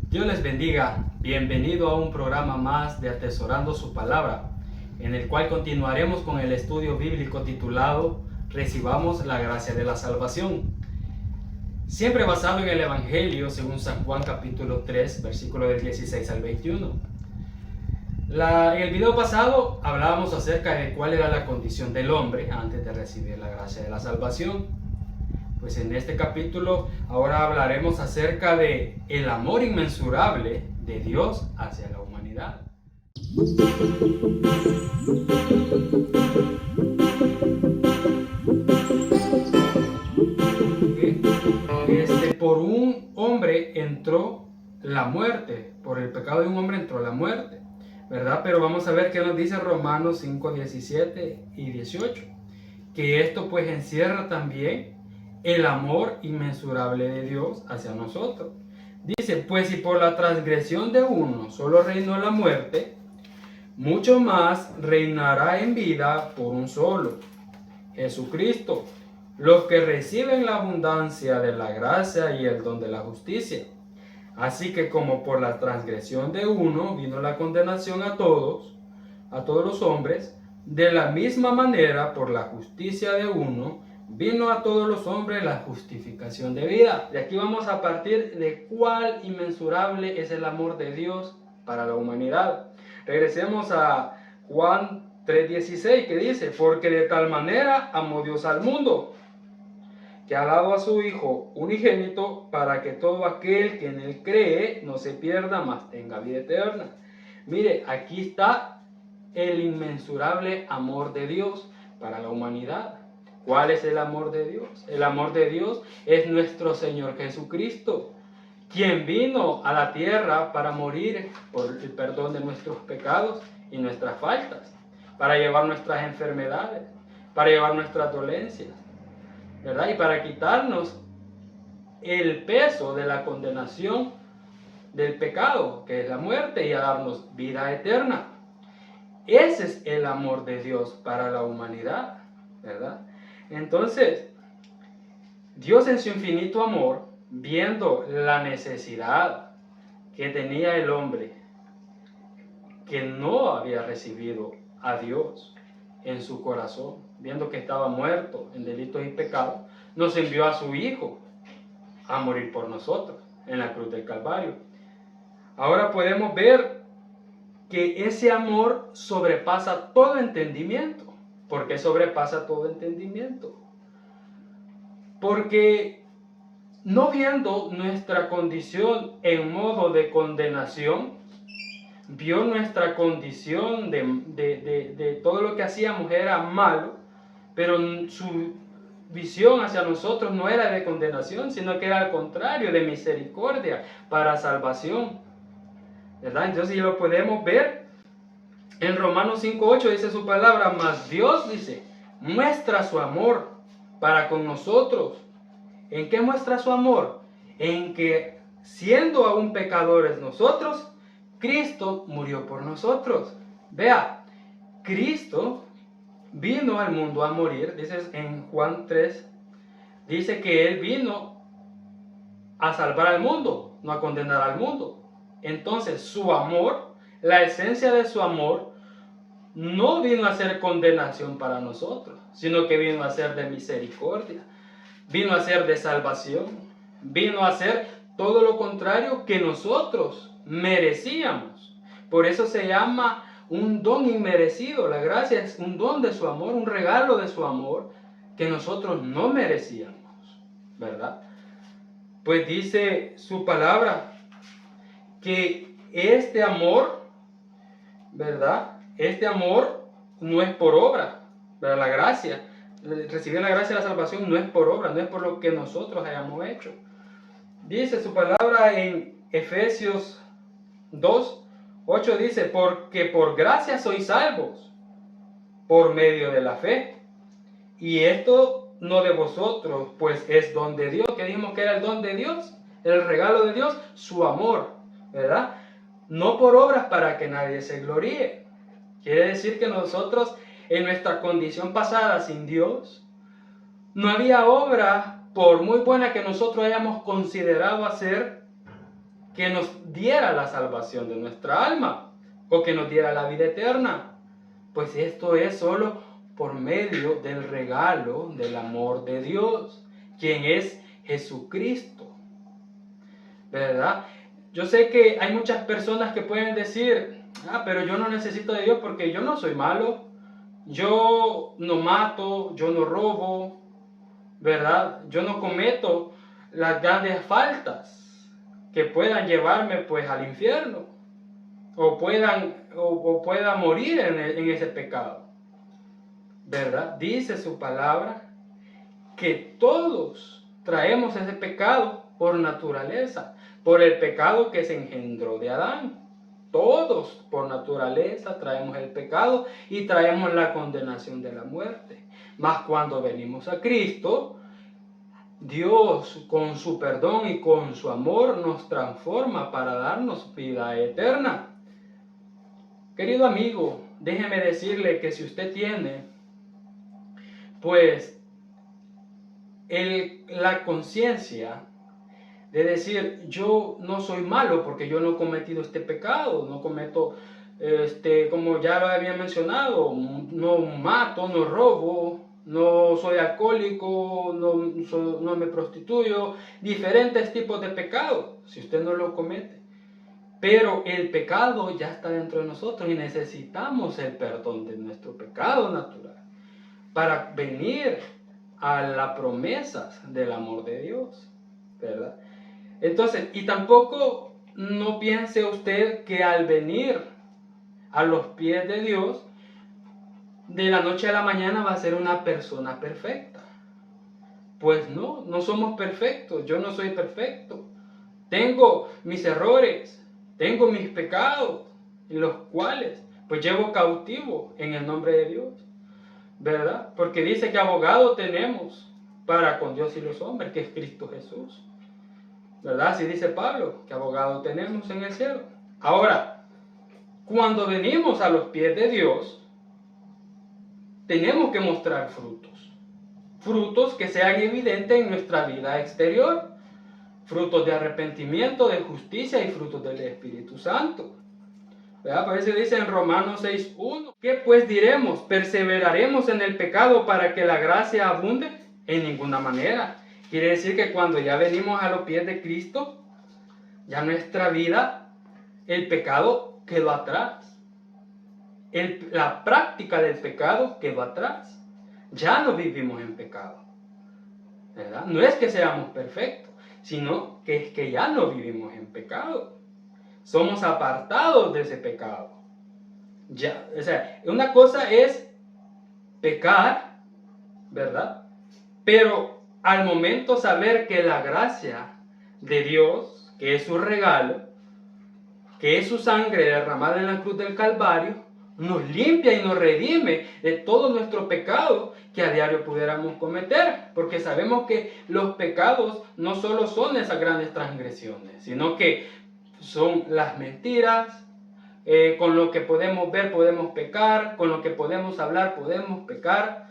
Dios les bendiga. Bienvenido a un programa más de Atesorando su Palabra, en el cual continuaremos con el estudio bíblico titulado Recibamos la gracia de la salvación. Siempre basado en el Evangelio según San Juan capítulo 3, versículo del 16 al 21. En el video pasado hablábamos acerca de cuál era la condición del hombre antes de recibir la gracia de la salvación. Pues en este capítulo ahora hablaremos acerca de el amor inmensurable de Dios hacia la humanidad. Por un hombre entró la muerte, por el pecado de un hombre entró la muerte, ¿verdad? Pero vamos a ver qué nos dice Romanos 5, 17 y 18, que esto pues encierra también el amor inmensurable de Dios hacia nosotros. Dice, pues si por la transgresión de uno solo reinó la muerte, mucho más reinará en vida por un solo, Jesucristo, los que reciben la abundancia de la gracia y el don de la justicia. Así que como por la transgresión de uno vino la condenación a todos los hombres, de la misma manera por la justicia de uno vino a todos los hombres la justificación de vida. De aquí vamos a partir de cuál inmensurable es el amor de Dios para la humanidad. Regresemos a Juan 3:16, que dice, porque de tal manera amó Dios al mundo, que ha dado a su Hijo unigénito, para que todo aquel que en él cree no se pierda, mas tenga vida eterna. Mire, aquí está el inmensurable amor de Dios para la humanidad. ¿Cuál es el amor de Dios? El amor de Dios es nuestro Señor Jesucristo, quien vino a la tierra para morir por el perdón de nuestros pecados y nuestras faltas, para llevar nuestras enfermedades, para llevar nuestras dolencias, ¿verdad? Y para quitarnos el peso de la condenación del pecado, que es la muerte, y a darnos vida eterna. Ese es el amor de Dios para la humanidad, ¿verdad? Entonces, Dios en su infinito amor, viendo la necesidad que tenía el hombre, que no había recibido a Dios en su corazón, viendo que estaba muerto en delitos y pecados, nos envió a su Hijo a morir por nosotros en la cruz del Calvario. Ahora podemos ver que ese amor sobrepasa todo entendimiento. ¿Por qué sobrepasa todo entendimiento? Porque no viendo nuestra condición en modo de condenación, vio nuestra condición de todo lo que hacíamos era malo, pero su visión hacia nosotros no era de condenación, sino que era al contrario, de misericordia para salvación, ¿verdad? Entonces, y lo podemos ver en Romanos 5:8, dice su palabra, mas Dios, dice, muestra su amor para con nosotros. ¿En qué muestra su amor? En que, siendo aún pecadores nosotros, Cristo murió por nosotros. Vea, Cristo vino al mundo a morir, dice en Juan 3, dice que Él vino a salvar al mundo, no a condenar al mundo. Entonces su amor, la esencia de su amor, no vino a ser condenación para nosotros, sino que vino a ser de misericordia, vino a ser de salvación, vino a ser todo lo contrario que nosotros merecíamos. Por eso se llama un don inmerecido. La gracia es un don de su amor, un regalo de su amor que nosotros no merecíamos, ¿verdad? Pues dice su palabra que este amor, ¿verdad? Este amor no es por obra, ¿verdad? La gracia, recibir la gracia de la salvación no es por obra, no es por lo que nosotros hayamos hecho. Dice su palabra en Efesios 2:8, dice, porque por gracia sois salvos, por medio de la fe. Y esto no de vosotros, pues es don de Dios, que dijimos que era el don de Dios, el regalo de Dios, su amor, ¿verdad? No por obras para que nadie se gloríe. Quiere decir que nosotros, en nuestra condición pasada sin Dios, no había obra, por muy buena que nosotros hayamos considerado hacer, que nos diera la salvación de nuestra alma o que nos diera la vida eterna. Pues esto es solo por medio del regalo del amor de Dios, quien es Jesucristo, ¿verdad? Yo sé que hay muchas personas que pueden decir, pero yo no necesito de Dios porque yo no soy malo, yo no mato, yo no robo, ¿verdad? Yo no cometo las grandes faltas que puedan llevarme pues al infierno o pueda morir en ese pecado, ¿verdad? Dice su palabra que todos traemos ese pecado por naturaleza, por el pecado que se engendró de Adán. Todos por naturaleza traemos el pecado y traemos la condenación de la muerte. Mas cuando venimos a Cristo, Dios con su perdón y con su amor nos transforma para darnos vida eterna. Querido amigo, déjeme decirle que si usted tiene pues la conciencia de decir, yo no soy malo porque yo no he cometido este pecado, no cometo, como ya lo había mencionado, no mato, no robo, no soy alcohólico, no me prostituyo, diferentes tipos de pecados, si usted no lo comete. Pero el pecado ya está dentro de nosotros y necesitamos el perdón de nuestro pecado natural para venir a las promesas del amor de Dios, ¿verdad? Entonces, y tampoco no piense usted que al venir a los pies de Dios, de la noche a la mañana va a ser una persona perfecta. Pues no, no somos perfectos, yo no soy perfecto. Tengo mis errores, tengo mis pecados, en los cuales pues llevo cautivo en el nombre de Dios, ¿verdad? Porque dice que abogado tenemos para con Dios y los hombres, que es Cristo Jesús, ¿verdad? Así dice Pablo, que abogado tenemos en el cielo. Ahora, cuando venimos a los pies de Dios, tenemos que mostrar frutos. Frutos que sean evidentes en nuestra vida exterior. Frutos de arrepentimiento, de justicia y frutos del Espíritu Santo. ¿Verdad? Por eso dice en Romanos 6:1, ¿qué pues diremos? ¿Perseveraremos en el pecado para que la gracia abunde? En ninguna manera. Quiere decir que cuando ya venimos a los pies de Cristo, ya nuestra vida, el pecado quedó atrás. La práctica del pecado quedó atrás. Ya no vivimos en pecado, ¿verdad? No es que seamos perfectos, sino que es que ya no vivimos en pecado. Somos apartados de ese pecado. Ya, o sea, una cosa es pecar, ¿verdad? Pero al momento saber que la gracia de Dios, que es su regalo, que es su sangre derramada en la cruz del Calvario, nos limpia y nos redime de todo nuestro pecado que a diario pudiéramos cometer, porque sabemos que los pecados no solo son esas grandes transgresiones, sino que son las mentiras, con lo que podemos ver podemos pecar, con lo que podemos hablar podemos pecar,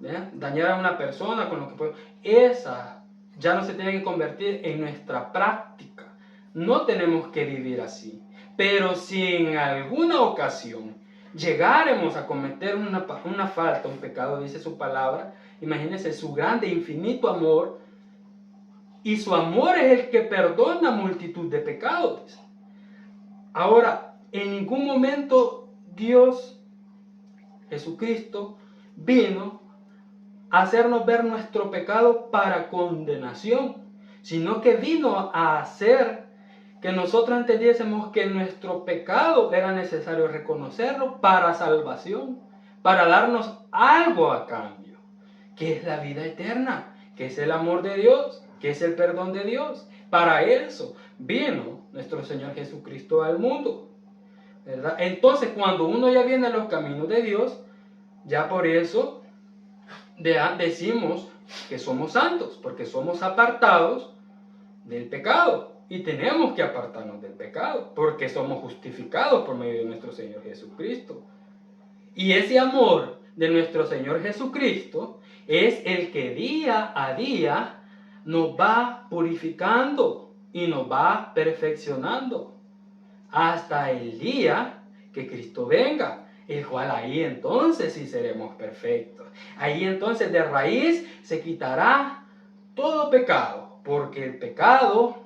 dañar a una persona, con lo que podemos... Esa ya no se tiene que convertir en nuestra práctica. No tenemos que vivir así. Pero si en alguna ocasión llegáramos a cometer una falta, un pecado, dice su palabra, imagínense su grande, infinito amor, y su amor es el que perdona multitud de pecados. Ahora, en ningún momento Dios, Jesucristo, vino a hacernos ver nuestro pecado para condenación, sino que vino a hacer que nosotros entendiésemos que nuestro pecado era necesario reconocerlo para salvación, para darnos algo a cambio, que es la vida eterna, que es el amor de Dios, que es el perdón de Dios. Para eso vino nuestro Señor Jesucristo al mundo, ¿verdad? Entonces, cuando uno ya viene a los caminos de Dios, ya por eso decimos que somos santos, porque somos apartados del pecado. Y tenemos que apartarnos del pecado, porque somos justificados por medio de nuestro Señor Jesucristo. Y ese amor de nuestro Señor Jesucristo es el que día a día nos va purificando, y nos va perfeccionando hasta el día que Cristo venga, el cual ahí entonces sí seremos perfectos. Ahí entonces de raíz se quitará todo pecado, porque el pecado,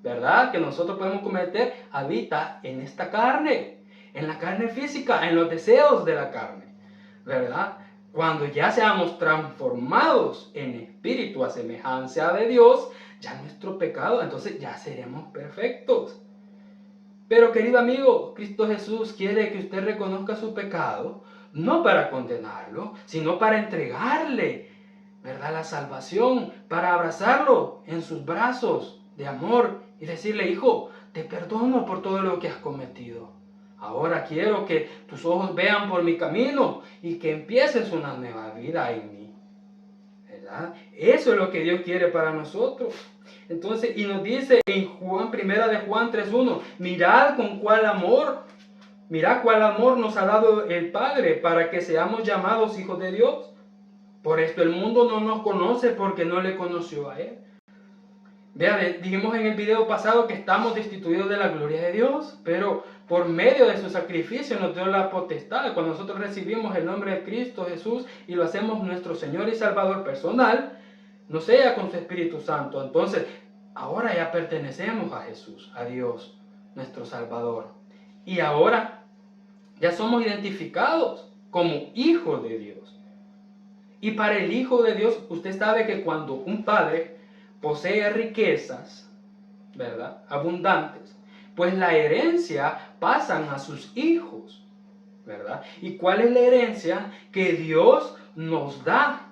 ¿verdad?, que nosotros podemos cometer habita en esta carne, en la carne física, en los deseos de la carne, ¿verdad? Cuando ya seamos transformados en espíritu a semejanza de Dios, ya nuestro pecado, entonces ya seremos perfectos. Pero querido amigo, Cristo Jesús quiere que usted reconozca su pecado, no para condenarlo, sino para entregarle, ¿verdad?, la salvación, para abrazarlo en sus brazos de amor y decirle: hijo, te perdono por todo lo que has cometido. Ahora quiero que tus ojos vean por mi camino y que empieces una nueva vida en mí, ¿verdad? Eso es lo que Dios quiere para nosotros. Entonces, y nos dice en primera de Juan 3:1, mirad cuál amor nos ha dado el Padre para que seamos llamados hijos de Dios. Por esto el mundo no nos conoce, porque no le conoció a Él. Vea, dijimos en el video pasado que estamos destituidos de la gloria de Dios, pero por medio de su sacrificio nos dio la potestad. Cuando nosotros recibimos el nombre de Cristo Jesús y lo hacemos nuestro Señor y Salvador personal, no sea con su Espíritu Santo, entonces ahora ya pertenecemos a Jesús, a Dios, nuestro Salvador. Y ahora ya somos identificados como hijos de Dios. Y para el Hijo de Dios, usted sabe que cuando un padre posee riquezas, ¿verdad?, abundantes, pues la herencia pasan a sus hijos, ¿verdad? ¿Y cuál es la herencia que Dios nos da?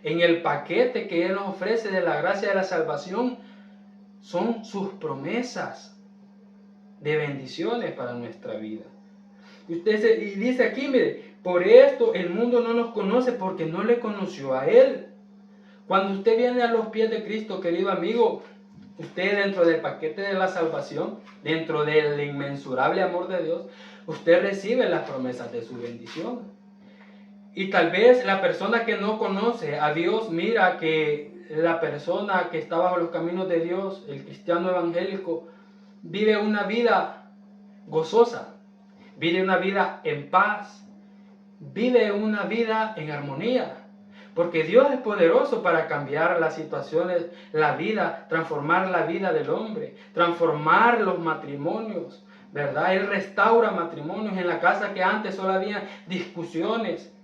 En el paquete que Él nos ofrece de la gracia de la salvación, son sus promesas de bendiciones para nuestra vida. Y dice aquí, mire, por esto el mundo no nos conoce, porque no le conoció a Él. Cuando usted viene a los pies de Cristo, querido amigo, usted dentro del paquete de la salvación, dentro del inmensurable amor de Dios, usted recibe las promesas de su bendición. Y tal vez la persona que no conoce a Dios mira que la persona que está bajo los caminos de Dios, el cristiano evangélico, vive una vida gozosa, vive una vida en paz, vive una vida en armonía. Porque Dios es poderoso para cambiar las situaciones, la vida, transformar la vida del hombre, transformar los matrimonios, ¿verdad? Él restaura matrimonios. En la casa que antes solo había discusiones,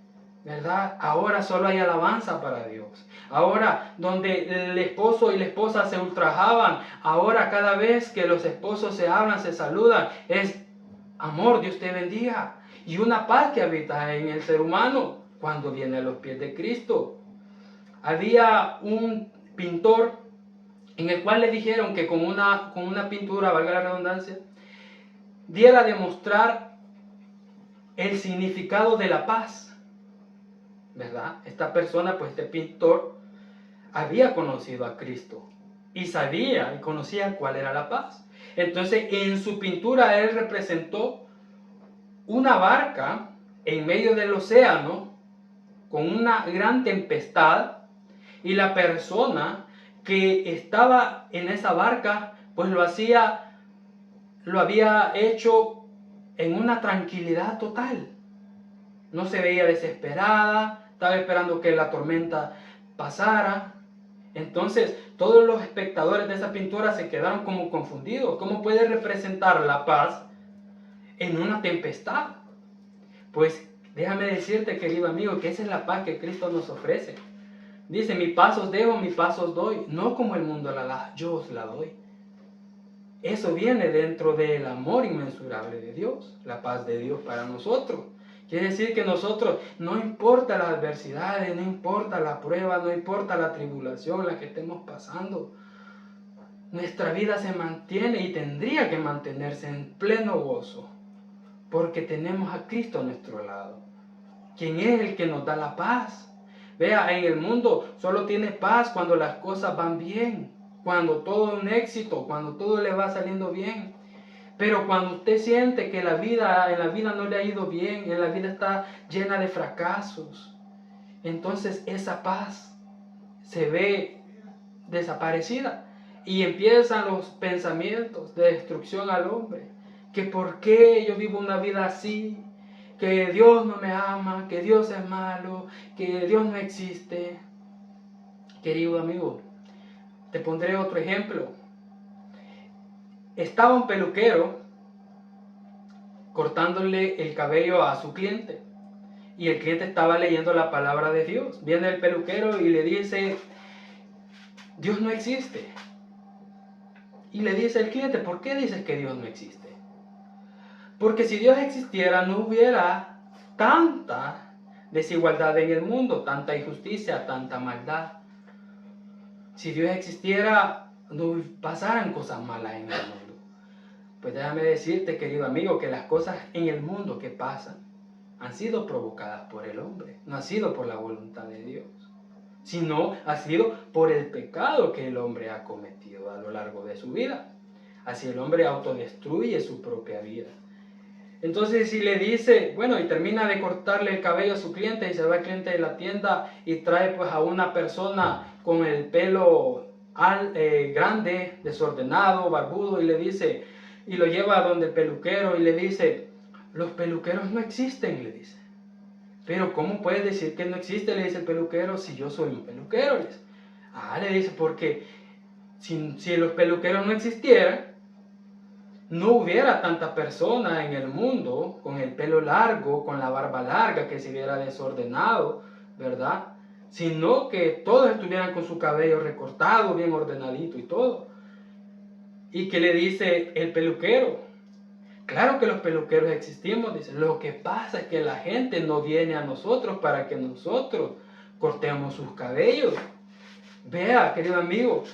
¿verdad?, ahora solo hay alabanza para Dios. Ahora, donde el esposo y la esposa se ultrajaban, ahora cada vez que los esposos se hablan, se saludan, es amor, Dios te bendiga. Y una paz que habita en el ser humano cuando viene a los pies de Cristo. Había un pintor en el cual le dijeron que con una pintura, valga la redundancia, diera a demostrar el significado de la paz, ¿verdad? Esta persona, pues este pintor, había conocido a Cristo y sabía y conocía cuál era la paz. Entonces, en su pintura él representó una barca en medio del océano con una gran tempestad, y la persona que estaba en esa barca pues lo había hecho en una tranquilidad total. No se veía desesperada, estaba esperando que la tormenta pasara. Entonces todos los espectadores de esa pintura se quedaron como confundidos. ¿Cómo puede representar la paz en una tempestad? Pues déjame decirte, querido amigo, que esa es la paz que Cristo nos ofrece. Dice: mi paz os dejo, mi paz os doy, no como el mundo la da, yo os la doy. Eso viene dentro del amor inmensurable de Dios, la paz de Dios para nosotros. Quiere decir que nosotros, no importa las adversidades, no importa la prueba, no importa la tribulación, la que estemos pasando, nuestra vida se mantiene y tendría que mantenerse en pleno gozo, porque tenemos a Cristo a nuestro lado, quien es el que nos da la paz. Vea, en el mundo solo tiene paz cuando las cosas van bien, cuando todo es un éxito, cuando todo le va saliendo bien. Pero cuando usted siente que en la vida no le ha ido bien, en la vida está llena de fracasos, entonces esa paz se ve desaparecida. Y empiezan los pensamientos de destrucción al hombre. Que por qué yo vivo una vida así, que Dios no me ama, que Dios es malo, que Dios no existe. Querido amigo, te pondré otro ejemplo. Estaba un peluquero cortándole el cabello a su cliente y el cliente estaba leyendo la palabra de Dios. Viene el peluquero y le dice, Dios no existe. Y le dice el cliente, ¿por qué dices que Dios no existe? Porque si Dios existiera no hubiera tanta desigualdad en el mundo, tanta injusticia, tanta maldad. Si Dios existiera no pasaran cosas malas en el mundo. Pues déjame decirte, querido amigo, que las cosas en el mundo que pasan han sido provocadas por el hombre, no ha sido por la voluntad de Dios, sino ha sido por el pecado que el hombre ha cometido a lo largo de su vida. Así el hombre autodestruye su propia vida. Entonces si le dice, bueno, y termina de cortarle el cabello a su cliente y se va el cliente de la tienda y trae pues a una persona con el pelo grande, desordenado, barbudo, y le dice, y lo lleva a donde el peluquero y le dice, los peluqueros no existen, le dice. Pero ¿cómo puedes decir que no existe? Le dice el peluquero, si yo soy un peluquero. Le dice, le dice, porque si los peluqueros no existieran, no hubiera tanta persona en el mundo con el pelo largo, con la barba larga, que se viera desordenado, ¿verdad? Sino que todos estuvieran con su cabello recortado, bien ordenadito y todo. Y que le dice el peluquero, claro que los peluqueros existimos, dice, lo que pasa es que la gente no viene a nosotros para que nosotros cortemos sus cabellos. Vea, querido amigo,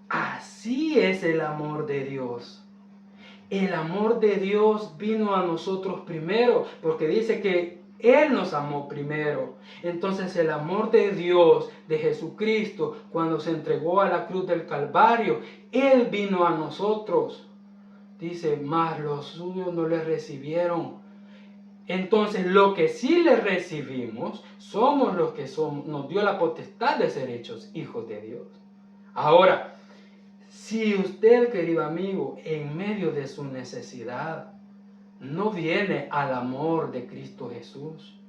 así es el amor de Dios. El amor de Dios vino a nosotros primero, porque dice que Él nos amó primero. Entonces el amor de Dios, de Jesucristo, cuando se entregó a la cruz del Calvario, Él vino a nosotros. Dice, mas los suyos no le recibieron. Entonces lo que sí le recibimos, somos los que nos dio la potestad de ser hechos hijos de Dios. Ahora, si usted, querido amigo, en medio de su necesidad, no viene al amor de Cristo Jesús,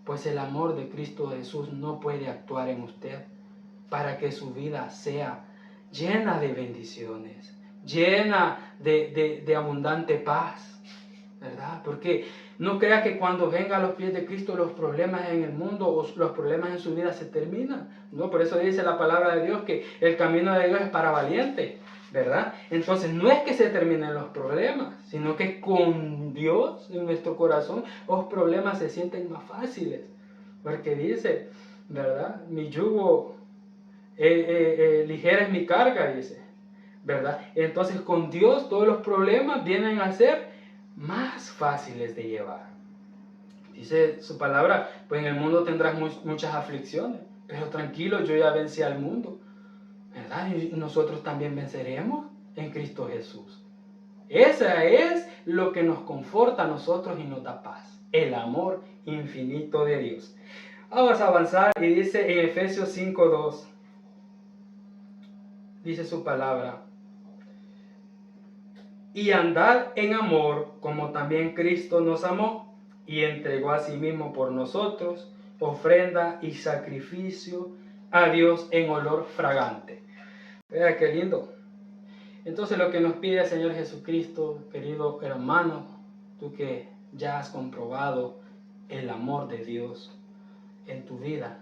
pues el amor de Cristo Jesús no puede actuar en usted para que su vida sea llena de bendiciones, llena de abundante paz, ¿verdad? Porque no crea que cuando venga a los pies de Cristo los problemas en el mundo o los problemas en su vida se terminan. No, por eso dice la palabra de Dios que el camino de Dios es para valientes, ¿verdad? Entonces no es que se terminen los problemas, sino que con Dios en nuestro corazón los problemas se sienten más fáciles. Porque dice, ¿verdad? Mi yugo ligera es mi carga, dice, ¿verdad? Entonces con Dios todos los problemas vienen a ser más fáciles de llevar. Dice su palabra, pues en el mundo tendrás muchas aflicciones, pero tranquilo, yo ya vencí al mundo, ¿verdad? Y nosotros también venceremos en Cristo Jesús. Esa es lo que nos conforta a nosotros y nos da paz, el amor infinito de Dios. Vamos a avanzar y dice en Efesios 5:2, dice su palabra, y andad en amor como también Cristo nos amó y entregó a sí mismo por nosotros, ofrenda y sacrificio a Dios en olor fragante. Vea qué lindo. Entonces lo que nos pide el Señor Jesucristo, querido hermano, tú que ya has comprobado el amor de Dios en tu vida,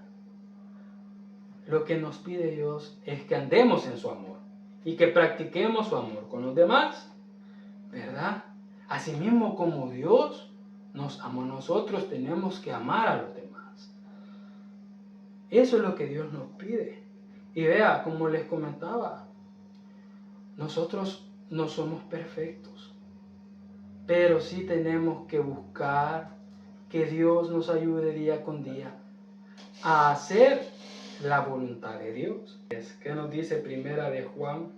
lo que nos pide Dios es que andemos en su amor y que practiquemos su amor con los demás, ¿verdad? Asimismo como Dios nos amó a nosotros, tenemos que amar a los demás. Eso es lo que Dios nos pide. Y vea, como les comentaba, nosotros no somos perfectos, pero sí tenemos que buscar que Dios nos ayude día con día a hacer la voluntad de Dios. ¿Qué nos dice Primera de Juan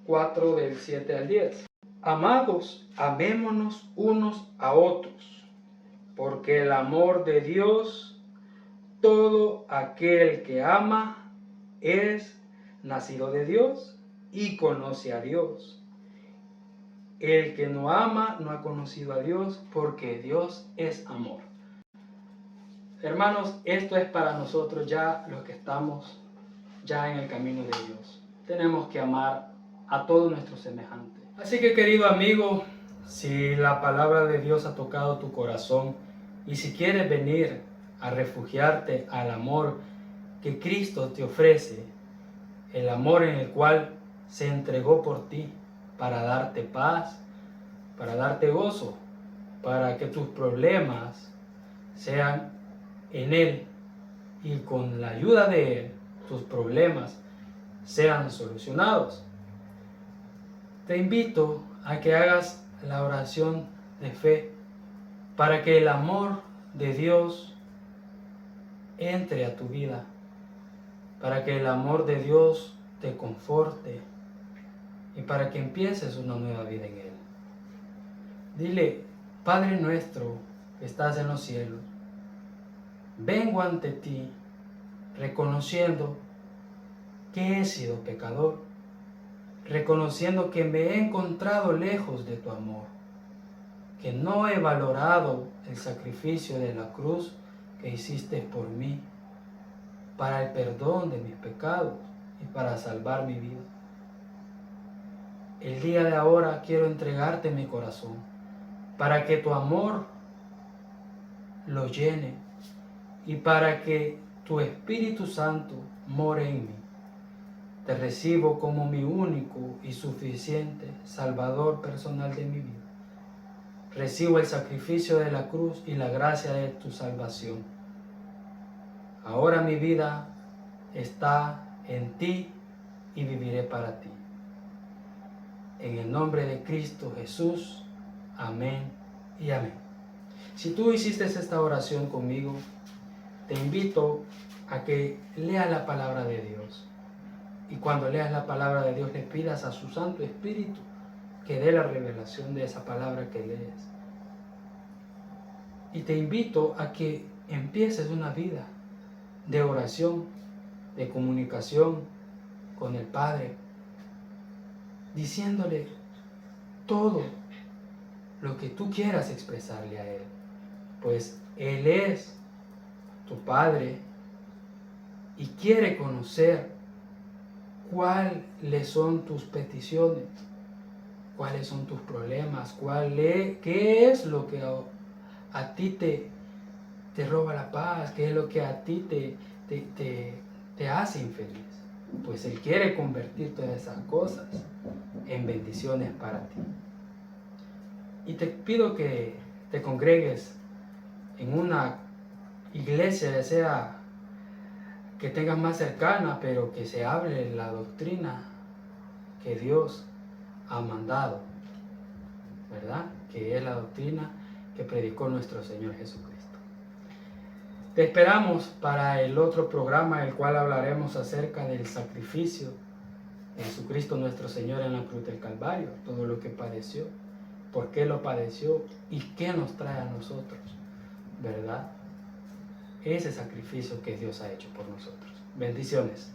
4 del 7 al 10? Amados, amémonos unos a otros, porque el amor de Dios, todo aquel que ama es nacido de Dios y conoce a Dios. El que no ama no ha conocido a Dios, porque Dios es amor. Hermanos, esto es para nosotros ya los que estamos ya en el camino de Dios. Tenemos que amar a todos nuestros semejantes. Así que, querido amigo, si la palabra de Dios ha tocado tu corazón y si quieres venir a refugiarte al amor que Cristo te ofrece, el amor en el cual se entregó por ti para darte paz, para darte gozo, para que tus problemas sean en Él y con la ayuda de Él tus problemas sean solucionados. Te invito a que hagas la oración de fe para que el amor de Dios entre a tu vida, para que el amor de Dios te conforte y para que empieces una nueva vida en Él. Dile: Padre nuestro que estás en los cielos, vengo ante ti reconociendo que he sido pecador, reconociendo que me he encontrado lejos de tu amor, que no he valorado el sacrificio de la cruz que hiciste por mí, para el perdón de mis pecados y para salvar mi vida. El día de ahora quiero entregarte mi corazón, para que tu amor lo llene y para que tu Espíritu Santo more en mí. Te recibo como mi único y suficiente Salvador personal de mi vida. Recibo el sacrificio de la cruz y la gracia de tu salvación. Ahora mi vida está en ti y viviré para ti. En el nombre de Cristo Jesús, amén y amén. Si tú hiciste esta oración conmigo, te invito a que leas la palabra de Dios. Y cuando leas la palabra de Dios, le pidas a su Santo Espíritu que dé la revelación de esa palabra que lees. Y te invito a que empieces una vida de oración, de comunicación con el Padre, diciéndole todo lo que tú quieras expresarle a Él, pues Él es tu Padre y quiere conocer cuáles son tus peticiones, cuáles son tus problemas, qué es lo que a ti te roba la paz, qué es lo que a ti te hace infeliz. Pues Él quiere convertir todas esas cosas en bendiciones para ti. Y te pido que te congregues en una iglesia, ya sea que tengas más cercana, pero que se hable la doctrina que Dios ha mandado, ¿verdad? Que es la doctrina que predicó nuestro Señor Jesucristo. Te esperamos para el otro programa, el cual hablaremos acerca del sacrificio de Jesucristo nuestro Señor en la cruz del Calvario, todo lo que padeció, por qué lo padeció y qué nos trae a nosotros, ¿verdad? Ese sacrificio que Dios ha hecho por nosotros. Bendiciones.